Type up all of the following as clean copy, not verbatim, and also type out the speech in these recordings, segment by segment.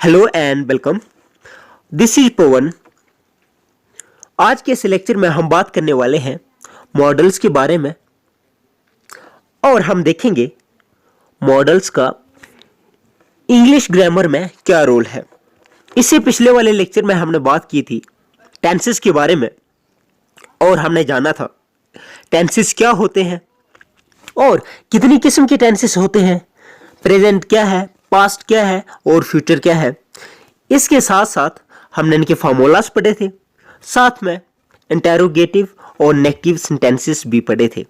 Hello and welcome. This is Pawan. आज के इस लेक्चर में हम बात करने वाले हैं मॉडल्स के बारे में और हम देखेंगे मॉडल्स का इंग्लिश ग्रामर में क्या रोल है। इससे पिछले वाले लेक्चर में हमने बात की थी टेंसेस के बारे में और हमने जाना था टेंसेस क्या होते हैं और कितनी किस्म के टेंसेस होते हैं, प्रेजेंट क्या है, पास्ट क्या है और फ्यूचर क्या है। इसके साथ साथ हमने इनके फार्मूलास पढ़े थे, साथ में इंटेरोगेटिव और नेगेटिव सेंटेंसेस भी पढ़े थे।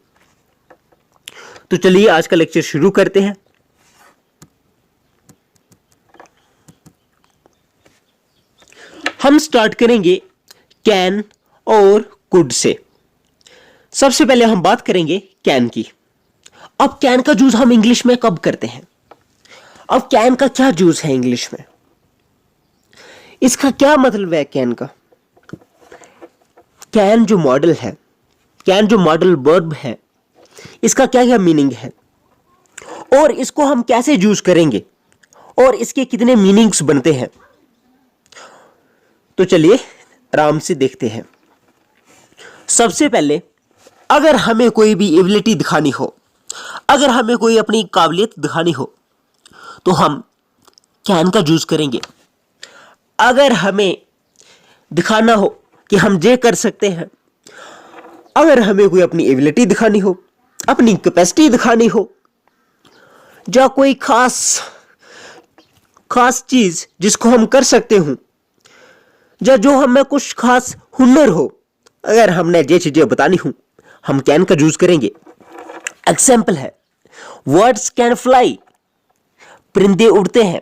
तो चलिए आज का लेक्चर शुरू करते हैं। हम स्टार्ट करेंगे कैन और कुड से। सबसे पहले हम बात करेंगे कैन की। अब कैन का यूज हम इंग्लिश में कब करते हैं? अब कैन का क्या यूज है इंग्लिश में? इसका क्या मतलब है कैन का? कैन जो मॉडल है, कैन जो मॉडल वर्ब है, इसका क्या क्या मीनिंग है और इसको हम कैसे यूज करेंगे और इसके कितने मीनिंग्स बनते हैं। तो चलिए आराम से देखते हैं। सबसे पहले अगर हमें कोई भी एबिलिटी दिखानी हो, अगर हमें कोई अपनी काबिलियत दिखानी हो तो हम कैन का यूज करेंगे। अगर हमें दिखाना हो कि हम ये कर सकते हैं, अगर हमें कोई अपनी एबिलिटी दिखानी हो, अपनी कैपेसिटी दिखानी हो, या कोई खास चीज जिसको हम कर सकते हो, या जो हमें कुछ खास हुनर हो, अगर हमने ये चीजें बतानी हो हम कैन का यूज करेंगे। एग्जाम्पल है वर्ड्स कैन फ्लाई, परिंदे उड़ते हैं,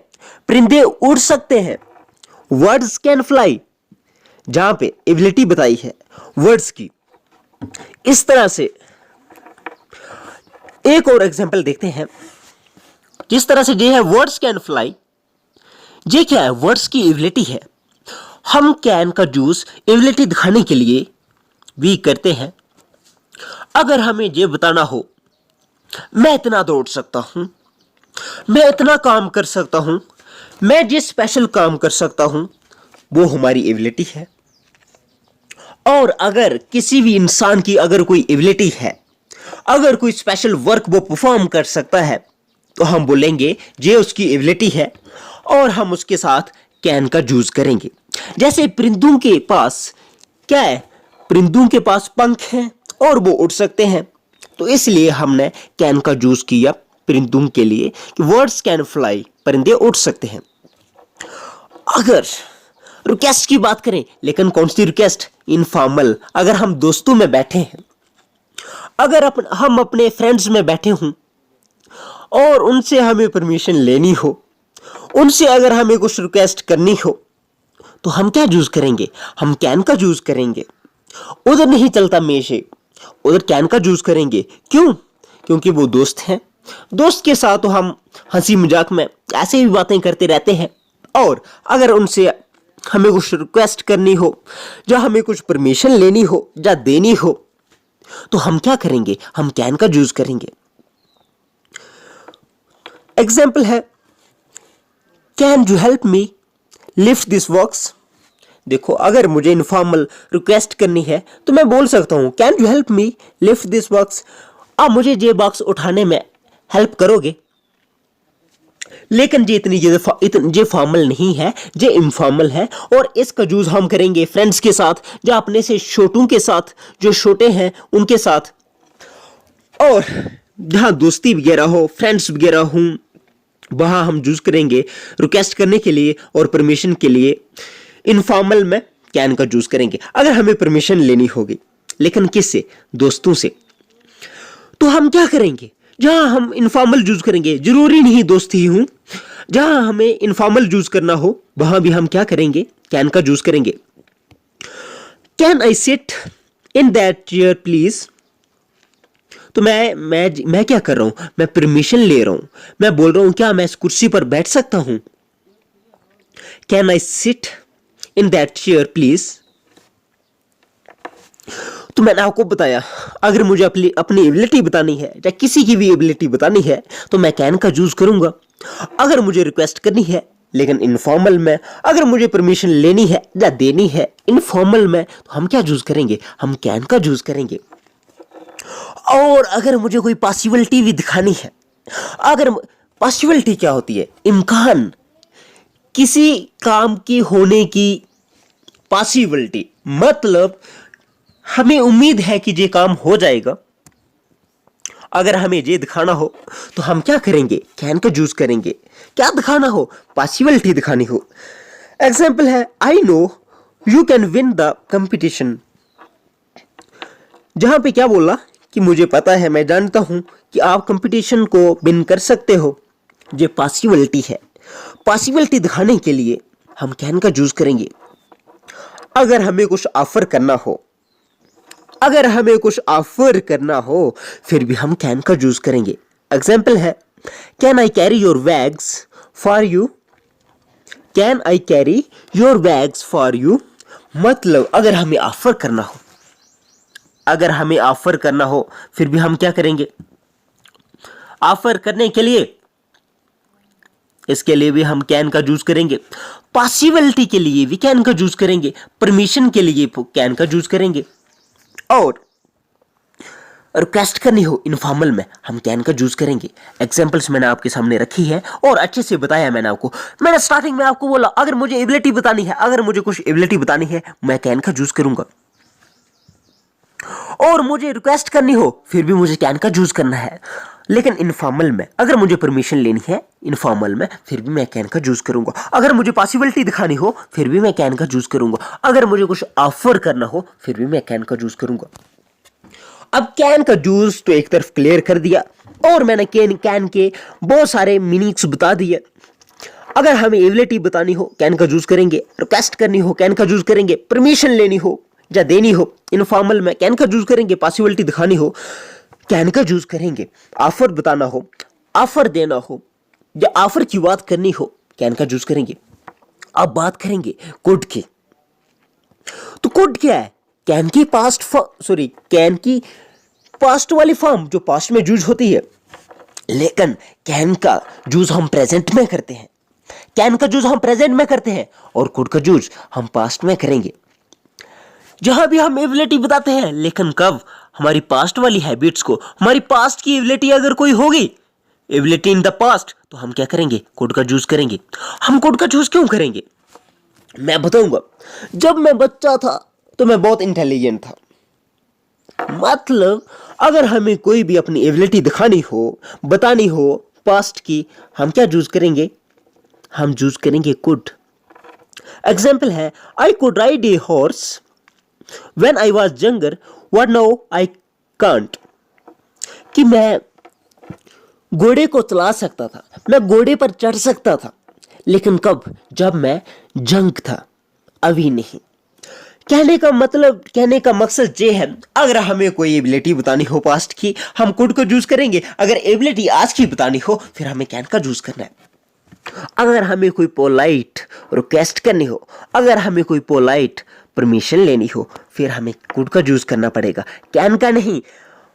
परिंदे उड़ सकते हैं। वर्ड्स कैन फ्लाई, जहां पे एबिलिटी बताई है वर्ड्स की। इस तरह से एक और एग्जांपल देखते हैं किस तरह से ये है वर्ड्स कैन फ्लाई। ये क्या है? वर्ड्स की एबिलिटी है। हम कैन का यूज एबिलिटी दिखाने के लिए भी करते हैं। अगर हमें ये बताना हो मैं इतना दौड़ सकता हूं, मैं इतना काम कर सकता हूं, मैं जिस स्पेशल काम कर सकता हूं, वो हमारी एबिलिटी है। और अगर किसी भी इंसान की अगर कोई एबिलिटी है, अगर कोई स्पेशल वर्क वो परफॉर्म कर सकता है, तो हम बोलेंगे ये उसकी एबिलिटी है और हम उसके साथ कैन का यूज करेंगे। जैसे परिंदों के पास क्या है? परिंदों के पास पंख हैं और वो उड़ सकते हैं, तो इसलिए हमने कैन का यूज किया परिंदों के लिए कि वर्ड्स कैन फ्लाई, परिंदे उड़ सकते हैं। अगर रिक्वेस्ट की बात करें, लेकिन कौन सी रिक्वेस्ट? इनफॉर्मल। अगर हम दोस्तों में बैठे हैं, अगर हम अपने फ्रेंड्स में बैठे हों और उनसे हमें परमिशन लेनी हो, उनसे अगर हमें कुछ रिक्वेस्ट करनी हो, तो हम क्या यूज करेंगे? हम कैन का यूज करेंगे। उधर नहीं चलता मेशे, उधर कैन का यूज करेंगे। क्यों? क्योंकि वो दोस्त हैं। दोस्त के साथ तो हम हंसी मजाक में ऐसे भी बातें करते रहते हैं, और अगर उनसे हमें कुछ रिक्वेस्ट करनी हो या हमें कुछ परमिशन लेनी हो या देनी हो, तो हम क्या करेंगे? हम कैन का यूज करेंगे। एग्जाम्पल है can you help me lift this box. देखो, अगर मुझे इनफॉर्मल रिक्वेस्ट करनी है तो मैं बोल सकता हूं can you help me lift this box. आप मुझे ये बॉक्स उठाने में हेल्प करोगे। लेकिन ये फॉर्मल नहीं है, ये इनफॉर्मल है और इसका यूज हम करेंगे फ्रेंड्स के साथ या अपने से छोटों के साथ, जो छोटे हैं उनके साथ। और जहां दोस्ती वगैरह हो, फ्रेंड्स वगैरह हों, वहां हम यूज करेंगे रिक्वेस्ट करने के लिए और परमिशन के लिए। इनफॉर्मल में कैन का यूज करेंगे अगर हमें परमिशन लेनी होगी, लेकिन किससे? दोस्तों से। तो हम क्या करेंगे? जहां हम इनफॉर्मल यूज करेंगे, जरूरी नहीं दोस्त ही हूं, जहां हमें इनफॉर्मल यूज करना हो वहां भी हम क्या करेंगे? कैन का यूज करेंगे। Can I sit in that chair please. तो मैं क्या कर रहा हूं? मैं परमिशन ले रहा हूं, मैं बोल रहा हूं क्या मैं इस कुर्सी पर बैठ सकता हूं? Can I sit in that chair please. तो मैंने आपको बताया अगर मुझे अपनी एबिलिटी बतानी है या किसी की भी एबिलिटी बतानी है तो मैं कैन का यूज करूंगा। अगर मुझे रिक्वेस्ट करनी है लेकिन इनफॉर्मल में अगर मुझे परमिशन लेनी है या देनी है इनफॉर्मल में, तो हम क्या यूज करेंगे, हम कैन का यूज करेंगे। और अगर मुझे कोई पॉसिबिलिटी भी दिखानी है, अगर पॉसिबिलिटी क्या होती है, इम्कान, किसी काम की होने की पॉसिबिलिटी, मतलब हमें उम्मीद है कि ये काम हो जाएगा। अगर हमें ये दिखाना हो तो हम क्या करेंगे, कैन का यूज करेंगे। क्या दिखाना हो, पॉसिबिलिटी दिखानी हो। एग्जाम्पल है, I know you can win the competition. जहां पे क्या बोला कि मुझे पता है, मैं जानता हूं कि आप कंपटीशन को विन कर सकते हो। ये पॉसिबिलिटी है। पॉसिबिलिटी दिखाने के लिए हम कैन का यूज करेंगे। अगर हमें कुछ ऑफर करना हो, अगर हमें कुछ ऑफर करना हो, फिर भी हम कैन का यूज करेंगे। एग्जाम्पल है, can I carry your bags for you, can I carry your bags for you. मतलब अगर हमें ऑफर करना हो, अगर हमें ऑफर करना हो, फिर भी हम क्या करेंगे, ऑफर करने के लिए, इसके लिए भी हम कैन का यूज करेंगे। पॉसिबिलिटी के लिए भी कैन का यूज करेंगे। परमिशन के लिए कैन का यूज करेंगे। और रिक्वेस्ट करनी हो इनफॉर्मल में, हम कैन का यूज करेंगे। एग्जांपल्स मैंने आपके सामने रखी है और अच्छे से बताया मैंने आपको। मैंने स्टार्टिंग में आपको बोला, अगर मुझे एबिलिटी बतानी है, अगर मुझे कुछ एबिलिटी बतानी है, मैं कैन का यूज करूंगा। और मुझे रिक्वेस्ट करनी हो, फिर भी मुझे कैन का यूज करना है। लेकिन इनफॉर्मल में अगर मुझे परमिशन लेनी है इनफॉर्मल में, फिर भी मैं कैन का यूज करूंगा। अगर मुझे पॉसिबिलिटी दिखानी हो, फिर भी मैं कैन का यूज करूंगा। अगर मुझे कुछ ऑफर करना हो, फिर भी मैं कैन का यूज करूंगा। अब कैन का यूज तो एक तरफ क्लियर कर दिया और मैंने कैन के बहुत सारे मीनिंग्स बता दिए। अगर हमें एबिलिटी बतानी हो, कैन का यूज करेंगे। रिक्वेस्ट करनी हो, कैन का यूज करेंगे। परमिशन लेनी हो या देनी हो इनफॉर्मल में, कैन का यूज करेंगे। पॉसिबिलिटी दिखानी हो, कैन का यूज करेंगे। ऑफर बताना हो, ऑफर देना हो या ऑफर की बात करनी हो, कैन का यूज करेंगे। अब बात करेंगे कुड की। तो कुड क्या है, कैन की कैन की पास्ट वाली फॉर्म जो पास्ट में यूज होती है। लेकिन कैन का यूज हम प्रेजेंट में करते हैं, कैन का यूज हम प्रेजेंट में करते हैं और कुड का यूज हम पास्ट में करेंगे। जहां भी हम एबिलिटी बताते हैं, लेकिन कब, हमारी पास्ट वाली हैबिट्स को, हमारी पास्ट की एबिलिटी अगर कोई होगी, एबिलिटी इन द पास्ट, तो हम क्या करेंगे, कोड का यूज करेंगे। हम कोड का यूज क्यों करेंगे, मैं बताऊंगा। जब मैं बच्चा था तो मैं बहुत इंटेलिजेंट था। मतलब अगर हमें कोई भी अपनी एबिलिटी दिखानी हो, बतानी हो पास्ट की, हम क्या यूज करेंगे, हम यूज करेंगे कुड। एग्जाम्पल है, I could ride a horse When I was younger, what now I can't। कि मैं घोड़े को चला सकता था, मैं घोड़े पर चढ़ सकता था, लेकिन कब, जब मैं जंग था, अभी नहीं। कहने का मतलब, कहने का मकसद ये है, अगर हमें कोई एबिलिटी बतानी हो पास्ट की, हम कुड को यूज करेंगे। अगर एबिलिटी आज की बतानी हो, फिर हमें कैन का यूज करना है। अगर हमें कोई पोलाइट रिक्वेस्ट करनी हो, अगर हमें कोई पोलाइट परमिशन लेनी हो, फिर हमें कुड का यूज करना पड़ेगा, कैन का नहीं।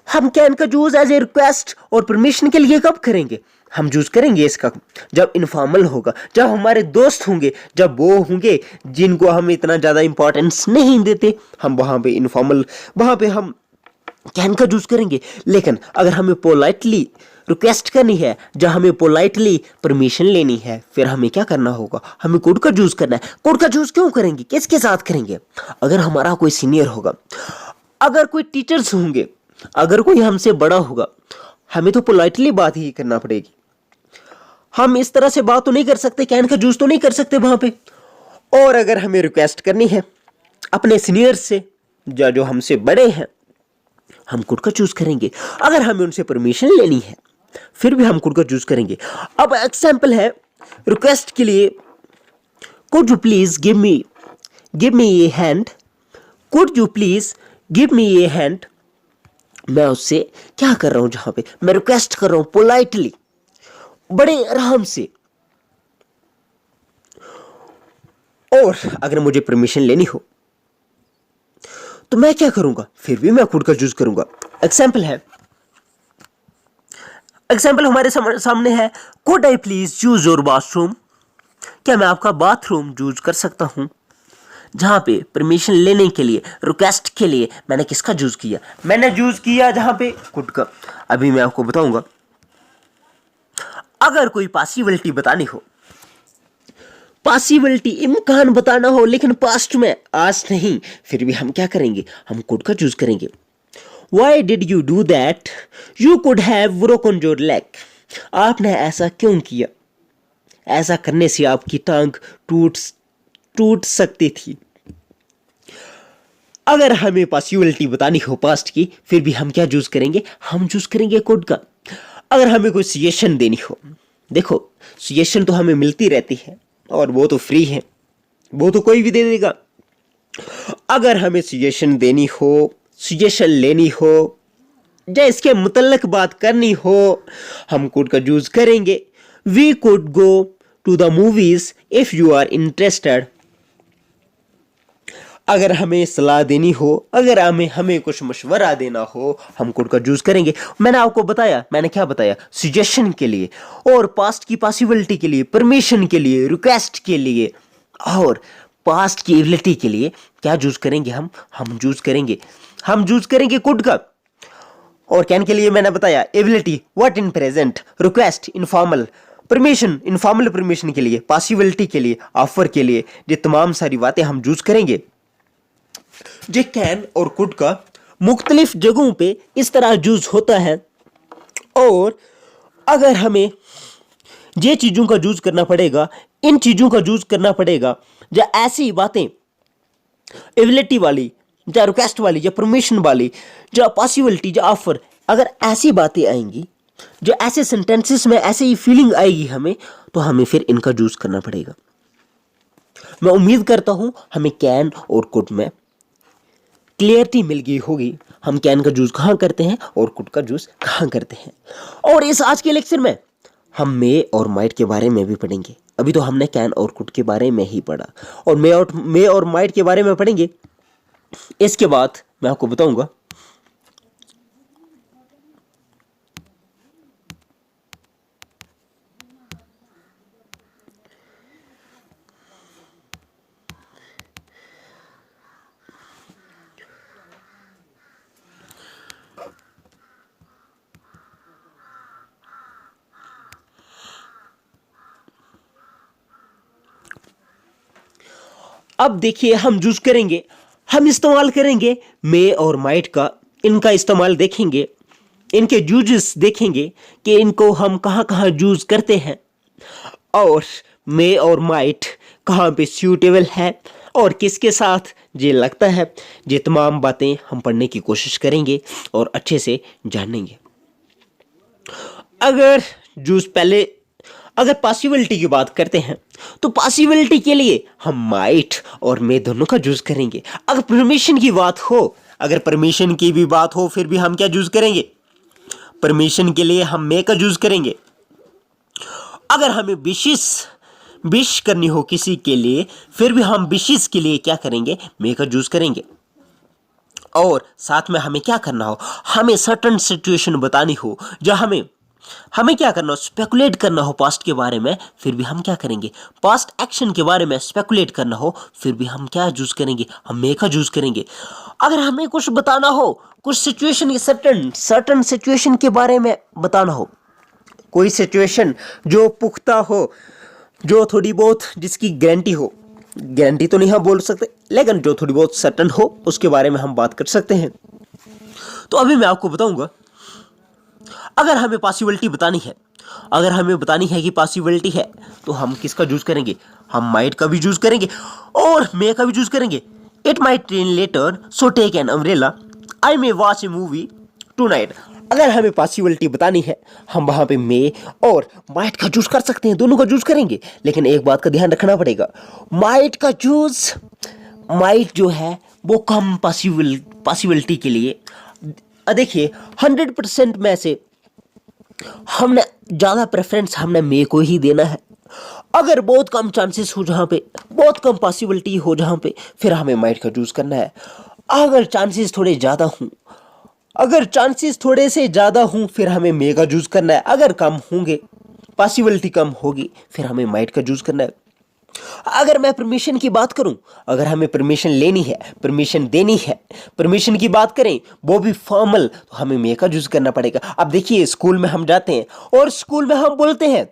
हम कैन का यूज एज ए रिक्वेस्ट और परमिशन के लिए कब करेंगे, हम यूज करेंगे इसका जब इनफॉर्मल होगा, जब हमारे दोस्त होंगे, जब वो होंगे जिनको हम इतना ज्यादा इंपॉर्टेंस नहीं देते, हम वहां पे इनफॉर्मल, वहां पे हम कैन का यूज करेंगे। लेकिन अगर हमें पोलाइटली रिक्वेस्ट करनी है, जब हमें पोलाइटली परमिशन लेनी है, फिर हमें क्या करना होगा, हमें कोड का यूज करना है। कोड का यूज क्यों करेंगे, किसके साथ करेंगे, अगर हमारा कोई सीनियर होगा, अगर कोई टीचर्स होंगे, अगर कोई हमसे बड़ा होगा, हमें तो पोलाइटली बात ही करना पड़ेगी। हम इस तरह से बात तो नहीं कर सकते, कैन का यूज तो नहीं कर सकते वहां पे। और अगर हमें रिक्वेस्ट करनी है अपने सीनियर से, जो हमसे बड़े हैं, हम कुड का चूज करेंगे। अगर हमें उनसे परमिशन लेनी है, फिर भी हम कुड का चूज करेंगे। अब एग्जाम्पल है रिक्वेस्ट के लिए, could you please give me A hand, could you please give me A hand. मैं उससे क्या कर रहा हूं, जहां पे मैं रिक्वेस्ट कर रहा हूं पोलाइटली, बड़े आराम से। और अगर मुझे परमिशन लेनी हो तो मैं क्या करूंगा, फिर भी मैं कुड का यूज करूंगा। एग्जाम्पल हमारे सामने है, could I please use your washroom, क्या मैं आपका बाथरूम यूज कर सकता हूँ? जहाँ पे परमिशन लेने के लिए, रिक्वेस्ट के लिए मैंने किसका यूज किया? मैंने यूज किया जहाँ पे कुड का। अभी मैं आपको बताऊंगा। अगर कोई पॉसिबिलिटी बतानी हो, पॉसिबिलिटी इम्कान बताना हो, लेकिन पास्ट में, आज नहीं, फिर भी हम क्या करेंगे? हम कुड का यूज करेंगे। Why did you do that? You could have broken your leg. आपने ऐसा क्यों किया? ऐसा करने से आपकी टांग टूट सकती थी। अगर हमें पॉसिबिलिटी बतानी हो पास्ट की, फिर भी हम क्या यूज करेंगे? हम यूज करेंगे कुड का। अगर हमें कोई सजेशन देनी हो, देखो सजेशन तो हमें मिलती रहती है और वो तो फ्री है, वो तो कोई भी दे देगा। अगर हमें सजेशन देनी हो, सजेशन लेनी हो या इसके मुतल्लक बात करनी हो, हम कुड का यूज करेंगे। We could go to the movies if you are interested. अगर हमें सलाह देनी हो, अगर हमें कुछ मशवरा देना हो, हम कुड का यूज करेंगे। मैंने आपको बताया, मैंने क्या बताया? सजेशन के लिए, और पास्ट की पॉसिबिलिटी के लिए, परमिशन के लिए, रिक्वेस्ट के लिए, और पास्ट की एबिलिटी के लिए क्या यूज करेंगे? हम यूज करेंगे कुड का। और कैन के लिए मैंने बताया ability, what in present, request informal, permission informal permission के लिए, पॉसिबिलिटी के लिए, ऑफर के लिए, ये तमाम सारी बातें हम यूज करेंगे। ये कैन और कुड का मुख्तलिफ जगहों पे इस तरह यूज होता है। और अगर हमें ये चीजों का यूज करना पड़ेगा, इन चीजों का यूज करना पड़ेगा, या ऐसी बातें एबिलिटी वाली, या रिक्वेस्ट वाली, या परमिशन वाली, या पॉसिबिलिटी, या ऑफर, अगर ऐसी बातें आएंगी, जो ऐसे सेंटेंसेस में ऐसे ही फीलिंग आएगी हमें, तो हमें फिर इनका यूज करना पड़ेगा। मैं उम्मीद करता हूं हमें कैन और कुड में क्लियरिटी मिल गई होगी। हम कैन का यूज कहां करते हैं और कुड का यूज कहां करते हैं। और इस आज के लेक्चर में हम मे और माइट के बारे में भी पढ़ेंगे। अभी तो हमने कैन और कुड के बारे में ही पढ़ा, और मे और माइट के बारे में पढ़ेंगे। इसके बाद मैं आपको बताऊंगा अब देखिए हम यूज करेंगे, हम इस्तेमाल करेंगे मे और माइट का। इनका इस्तेमाल देखेंगे, इनके यूजेस देखेंगे कि इनको हम कहाँ कहाँ यूज करते हैं, और मे और माइट कहाँ पे सूटेबल है और किसके साथ ये लगता है। ये तमाम बातें हम पढ़ने की कोशिश करेंगे और अच्छे से जानेंगे। अगर पॉसिबिलिटी की बात करते हैं, तो पॉसिबिलिटी के लिए हम माइट और मे दोनों का यूज करेंगे। अगर परमिशन की बात हो, अगर परमिशन की भी बात हो, फिर भी हम क्या यूज करेंगे? परमिशन के लिए हम मे का यूज करेंगे। अगर हमें विश करनी हो किसी के लिए, फिर भी हम विशेस के लिए क्या करेंगे? मे का यूज करेंगे। और साथ में हमें क्या करना हो, हमें सर्टेन सिचुएशन बतानी हो, जहां हमें क्या करना हो, स्पेकुलेट करना हो पास्ट के बारे में, फिर भी हम क्या करेंगे? पास्ट एक्शन के बारे में स्पेकुलेट करना हो, फिर भी हम क्या यूज करेंगे? हम मे का यूज करेंगे। अगर हमें कुछ बताना हो, कुछ सिचुएशन, सर्टेन सिचुएशन के बारे में बताना हो, कोई सिचुएशन जो पुख्ता हो, जो थोड़ी बहुत जिसकी गारंटी तो नहीं हम बोल सकते, लेकिन जो थोड़ी बहुत सर्टेन हो, उसके बारे में हम बात कर सकते हैं। तो अभी मैं आपको बताऊंगा, अगर हमें पॉसिबिलिटी बतानी है, अगर हमें बतानी है कि पॉसिबिलिटी है, तो हम किसका यूज करेंगे? हम माइट का भी यूज करेंगे और मे का भी यूज करेंगे। It might rain later, so take an umbrella, I may watch a movie tonight. अगर हमें पॉसिबिलिटी बतानी है, हम वहां पे मे और माइट का यूज कर सकते हैं, दोनों का यूज करेंगे। लेकिन एक बात का ध्यान रखना पड़ेगा, माइट जो है वो कम पॉसिबिलिटी के लिए। देखिए 100% में से हमने ज़्यादा प्रेफरेंस हमने मे को ही देना है। अगर बहुत कम चांसेस हो, जहाँ पे बहुत कम पॉसिबिलिटी हो, जहाँ पे, फिर हमें माइट का यूज करना है। अगर चांसेस थोड़े से ज़्यादा हों, फिर हमें मे का यूज करना है। अगर कम होंगे, पॉसिबिलिटी कम होगी, फिर हमें माइट का यूज करना है। अगर मैं परमिशन की बात करूं, अगर हमें परमिशन लेनी है, परमिशन देनी है, परमिशन की बात करें वो भी फॉर्मल, तो हमें मे का यूज करना पड़ेगा। अब देखिए स्कूल में हम जाते हैं और स्कूल में हम बोलते हैं,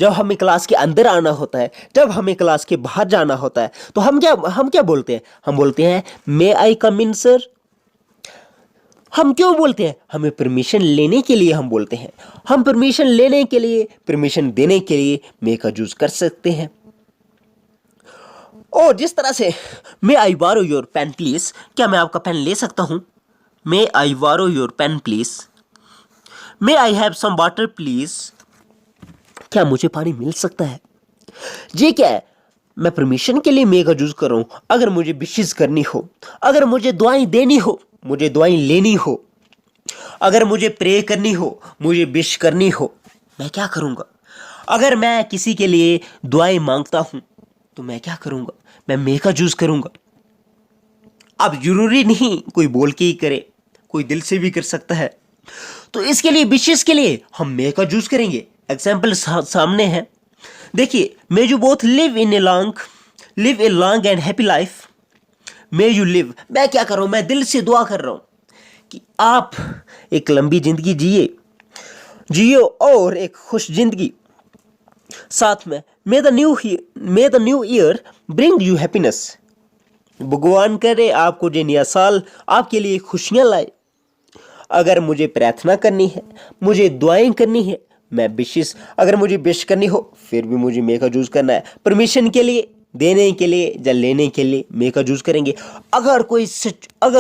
जब हमें क्लास के अंदर आना होता है, जब हमें क्लास के बाहर जाना होता है, तो हम क्या बोलते हैं? हम बोलते हैं मे आई कम इन सर। हम क्यों बोलते हैं? हमें परमिशन लेने के लिए हम बोलते हैं। हम परमिशन लेने के लिए, परमिशन देने के लिए मे का यूज कर सकते हैं। और जिस तरह से मे I borrow your pen please, क्या मैं आपका पेन ले सकता हूं? May I borrow your pen please. May I have some water please, क्या मुझे पानी मिल सकता है? ये क्या है? मैं परमिशन के लिए मे का यूज कर रहा हूं। अगर मुझे विशेष करनी हो, अगर मुझे दुआएं देनी हो, मुझे दुआएं लेनी हो, अगर मुझे प्रे करनी हो, मुझे विश करनी हो, मैं क्या करूंगा? अगर मैं किसी के लिए दुआएं मांगता हूं तो मैं क्या करूंगा? मैं मे का यूज करूंगा। अब जरूरी नहीं कोई बोल के ही करे, कोई दिल से भी कर सकता है। तो इसके लिए, विशेष के लिए हम मे का यूज करेंगे। एग्जाम्पल सामने है, देखिए, may you both live a long and happy life. May you live, मैं क्या कर रहा हूं? मैं दिल से दुआ कर रहा हूं कि आप एक लंबी जिंदगी जियो और एक खुश जिंदगी। साथ में मे the new year bring you happiness. भगवान करे आपको जो नया साल आपके लिए खुशियां लाए। अगर मुझे प्रार्थना करनी है, मुझे दुआएं करनी है, मैं विशेष, अगर मुझे विश करनी हो फिर भी मुझे मे का यूज करना है। परमिशन के लिए, देने के लिए या लेने के लिए मे का यूज करेंगे। अगर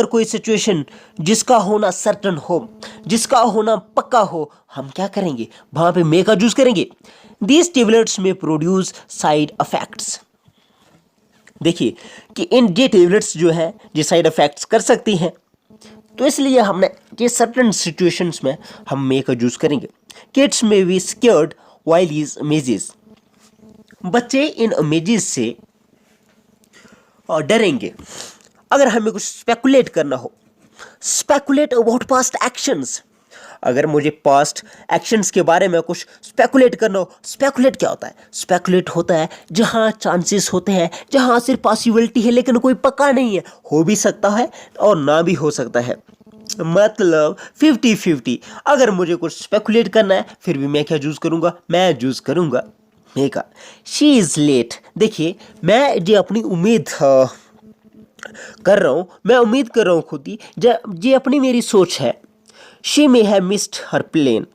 कोई सिचुएशन जिसका होना सर्टन हो, जिसका होना पक्का हो, हम क्या करेंगे? वहां पे मे का यूज करेंगे। दीज टेबलेट्स में प्रोड्यूस साइड इफेक्ट्स। देखिए कि इन ये टेबलेट्स जो है ये साइड इफेक्ट्स कर सकती हैं, तो इसलिए हमने ये सर्टन सिचुएशंस में हम मे का यूज करेंगे। किड्स में be scared while these images. बच्चे इन इमेजेस से डरेंगे। अगर हमें कुछ स्पेकुलेट करना हो, स्पेकुलेट अबाउट पास्ट एक्शंस, अगर मुझे पास्ट एक्शंस के बारे में कुछ स्पेकुलेट करना हो। स्पेकुलेट क्या होता है? स्पेकुलेट होता है जहां चांसेस होते हैं, जहां सिर्फ पॉसिबिलिटी है लेकिन कोई पक्का नहीं है, हो भी सकता है और ना भी हो सकता है, मतलब 50-50। अगर मुझे कुछ स्पेकुलेट करना है फिर भी मैं क्या यूज करूंगा? मैं यूज करूंगा मे का। She is late. देखिए, मैं ये अपनी उम्मीद कर रहा हूं, मैं उम्मीद कर रहा हूं खुद ही, ये अपनी मेरी सोच है। She may have missed her plane,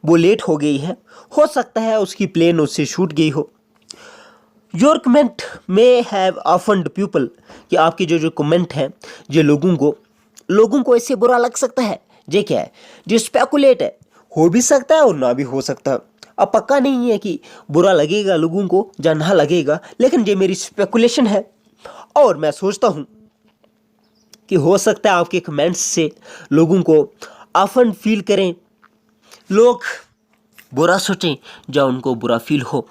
वो लेट हो गई है, हो सकता है उसकी प्लेन उससे छूट गई हो। Your comment may have offend people, कि आपकी जो कमेंट है ये लोगों को इससे बुरा लग सकता है। ये क्या है? जो स्पेकुलेट है, हो भी सकता है और ना भी हो सकता। अब पक्का नहीं है कि बुरा लगेगा लोगों को या ना लगेगा, लेकिन ये मेरी स्पेकुलेशन है और मैं सोचता हूं कि हो सकता है आपके कमेंट्स से लोगों को ऑफेंड फील करें, लोग बुरा सोचें या उनको बुरा फील हो।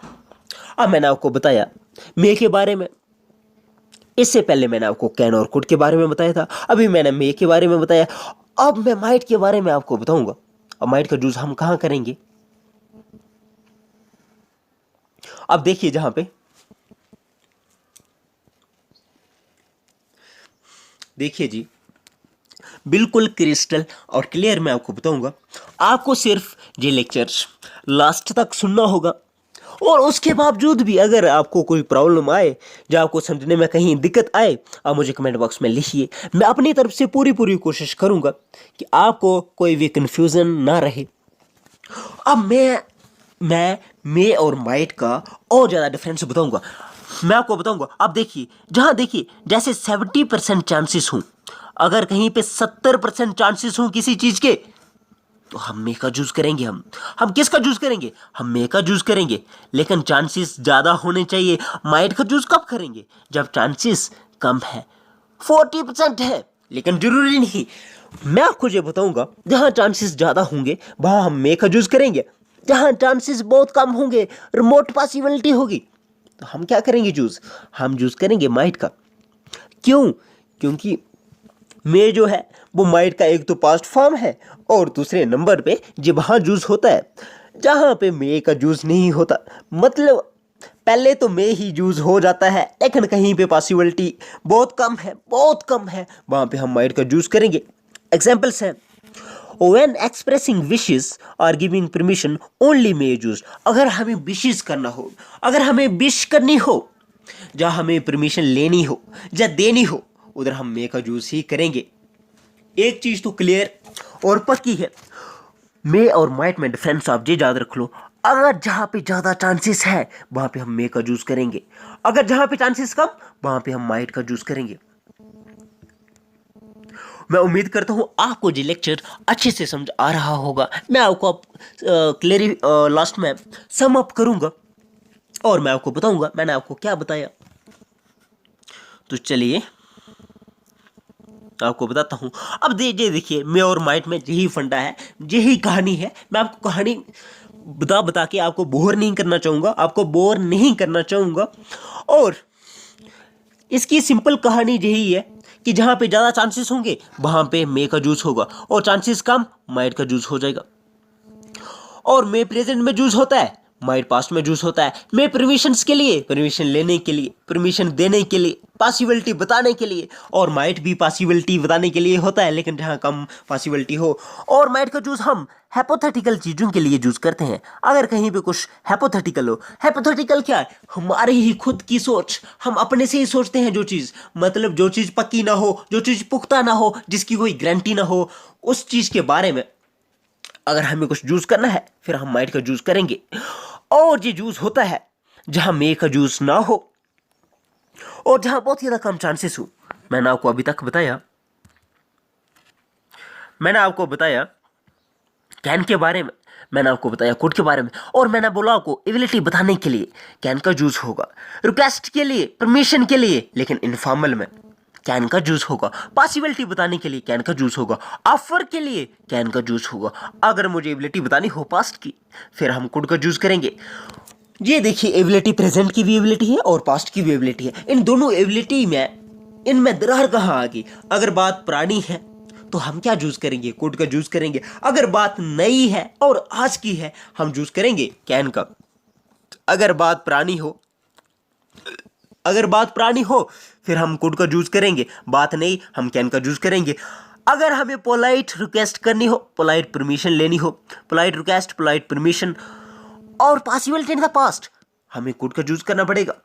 अब मैंने आपको बताया मे के बारे में, इससे पहले मैंने आपको कैन और कुड के बारे में बताया था, अभी मैंने मे के बारे में बताया। अब मैं माइट के बारे में आपको बताऊंगा। अब माइट का यूज हम कहां करेंगे? अब देखिए, जहां पे देखिए जी, बिल्कुल क्रिस्टल और क्लियर मैं आपको बताऊंगा। आपको सिर्फ ये लेक्चर्स लास्ट तक सुनना होगा और उसके बावजूद भी अगर आपको कोई प्रॉब्लम आए या आपको समझने में कहीं दिक्कत आए, आप मुझे कमेंट बॉक्स में लिखिए। मैं अपनी तरफ से पूरी कोशिश करूंगा कि आपको कोई भी कंफ्यूजन ना रहे। अब मैं मे और माइट का और ज़्यादा डिफरेंस बताऊंगा। मैं आपको बताऊंगा। अब देखिए, देखिए जैसे 70% चांसेस हों, अगर कहीं पे 70% चांसेस हों किसी चीज़ के, तो हम मे का यूज करेंगे। हम किसका यूज करेंगे? हम मे का यूज करेंगे। लेकिन चांसेस ज़्यादा होने चाहिए। माइट का यूज कब करेंगे? जब चांसेस कम है, 40% है, लेकिन जरूरी नहीं। मैं आपको ये बताऊंगा, जहां चांसेस ज़्यादा होंगे वहां हम मे का यूज करेंगे। जहां चांसेस बहुत कम होंगे, रिमोट पॉसिबिलिटी होगी, तो हम क्या करेंगे यूज? हम यूज करेंगे माइट का। क्यों? क्योंकि मे जो है वो माइट का एक तो पास्ट फॉर्म है और दूसरे नंबर पे ये वहाँ यूज होता है जहाँ पे मे का यूज नहीं होता। मतलब पहले तो मे ही यूज हो जाता है, लेकिन कहीं पे पॉसिबिलिटी बहुत कम है, वहां पे हम माइट का यूज करेंगे। एग्जाम्पल्स हैं, when expressing wishes or giving permission only may use। अगर हमें विशेस करना हो, अगर हमें विश करनी हो, जहाँ हमें परमिशन लेनी हो या देनी हो, उधर हम मे का यूज ही करेंगे। एक चीज तो क्लियर और पक्की है, मे और माइट में डिफरेंस आप ये याद रख लो। अगर जहाँ पे ज़्यादा चांसेस है वहाँ पे हम मे का यूज करेंगे, अगर जहाँ पे चांसेस कम वहाँ पे हम माइट का यूज करेंगे। मैं उम्मीद करता हूँ आपको ये लेक्चर अच्छे से समझ आ रहा होगा। मैं आपको लास्ट में सम अप करूँगा और मैं आपको बताऊँगा मैंने आपको क्या बताया। तो चलिए आपको बताता हूँ। अब देखिए मे और माइट में यही फंडा है, यही कहानी है। मैं आपको कहानी बता के आपको बोर नहीं करना चाहूँगा, और इसकी सिंपल कहानी यही है कि जहाँ पे ज़्यादा चांसेस होंगे वहाँ पे मे का जूस होगा, और चांसेस कम माइट का जूस हो जाएगा। और मे प्रेजेंट में जूस होता है, माइट पास्ट में जूस होता है। मे परमिशंस के लिए, परमिशन लेने के लिए, परमिशन देने के लिए, पॉसिबिलिटी बताने के लिए, और माइट भी पॉसिबिलिटी बताने के लिए होता है, लेकिन जहाँ कम पॉसिबिलिटी हो। और माइट का जूस हम हाइपोथेटिकल चीज़ों के लिए यूज करते हैं। अगर कहीं पे कुछ हाइपोथेटिकल हो, हाइपोथेटिकल क्या है, हमारी ही खुद की सोच, हम अपने से ही सोचते हैं जो चीज़, मतलब जो चीज़ पक्की ना हो, जो चीज़ पुख्ता ना हो, जिसकी कोई गारंटी ना हो, उस चीज़ के बारे में अगर हमें कुछ जूस करना है फिर हम माइट का जूस करेंगे। और ये जूस होता है जहां मे का जूस ना हो और जहां बहुत ज़्यादा कम चांसेस हो। मैंने आपको अभी तक बताया, कैन के बारे में, मैंने आपको बताया कोड के बारे में, और मैंने बोला आपको एबिलिटी बताने के लिए कैन का जूस होगा, रिक्वेस्ट के लिए, परमिशन के लिए, लेकिन इनफॉर्मल में कैन का जूस होगा, पॉसिबिलिटी बताने के लिए कैन का जूस होगा, ऑफर के लिए कैन का जूस होगा। अगर मुझे एबिलिटी बतानी हो पास्ट की फिर हम कुड का जूस करेंगे। ये देखिए एबिलिटी प्रेजेंट की भी एबिलिटी है और पास्ट की भी एबिलिटी है। इन दोनों एबिलिटी में इनमें दरार कहाँ आ गई। अगर बात पुरानी है तो हम क्या जूस करेंगे, कुड का जूस करेंगे। अगर बात नई है और आज की है हम जूस करेंगे कैन का। अगर बात पुरानी हो फिर हम कुड का जूस करेंगे, बात नहीं हम कैन का जूस करेंगे। अगर हमें पोलाइट रिक्वेस्ट करनी हो, पोलाइट परमिशन लेनी हो, पोलाइट रिक्वेस्ट, पोलाइट परमिशन और पॉसिबिलिटी इन द पास्ट, हमें कुड का जूस करना पड़ेगा।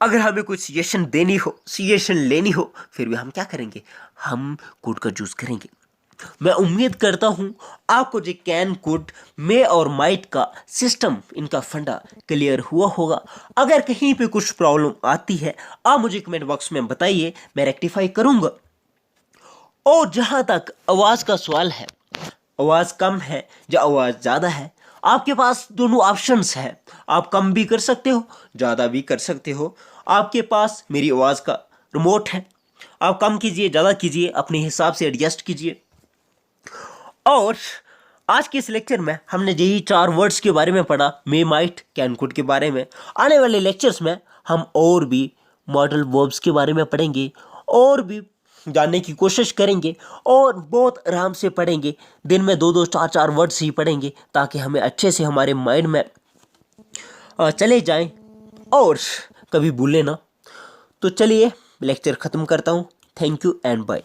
अगर हमें कोई सजेशन देनी हो, सजेशन लेनी हो, फिर भी हम क्या करेंगे, हम कुड का जूस करेंगे। मैं उम्मीद करता हूं आपको जो कैन, कुड, मे और माइट का सिस्टम, इनका फंडा क्लियर हुआ होगा। अगर कहीं पे कुछ प्रॉब्लम आती है आप मुझे कमेंट बॉक्स में बताइए, मैं रेक्टिफाई करूंगा। और जहां तक आवाज़ का सवाल है, आवाज़ कम है या आवाज़ ज़्यादा है, आपके पास दोनों ऑप्शंस है। आप कम भी कर सकते हो, ज़्यादा भी कर सकते हो। आपके पास मेरी आवाज़ का रिमोट है, आप कम कीजिए, ज़्यादा कीजिए, अपने हिसाब से एडजस्ट कीजिए। और आज के इस लेक्चर में हमने यही 4 वर्ड्स के बारे में पढ़ा, मे, माइट, कैन, कुड के बारे में। आने वाले लेक्चर्स में हम और भी मॉडल वर्ब्स के बारे में पढ़ेंगे और भी जानने की कोशिश करेंगे और बहुत आराम से पढ़ेंगे। दिन में 2-2, 4-4 वर्ड्स ही पढ़ेंगे ताकि हमें अच्छे से हमारे माइंड में चले जाएं और कभी भूलें ना। तो चलिए लेक्चर ख़त्म करता हूँ। Thank you and bye.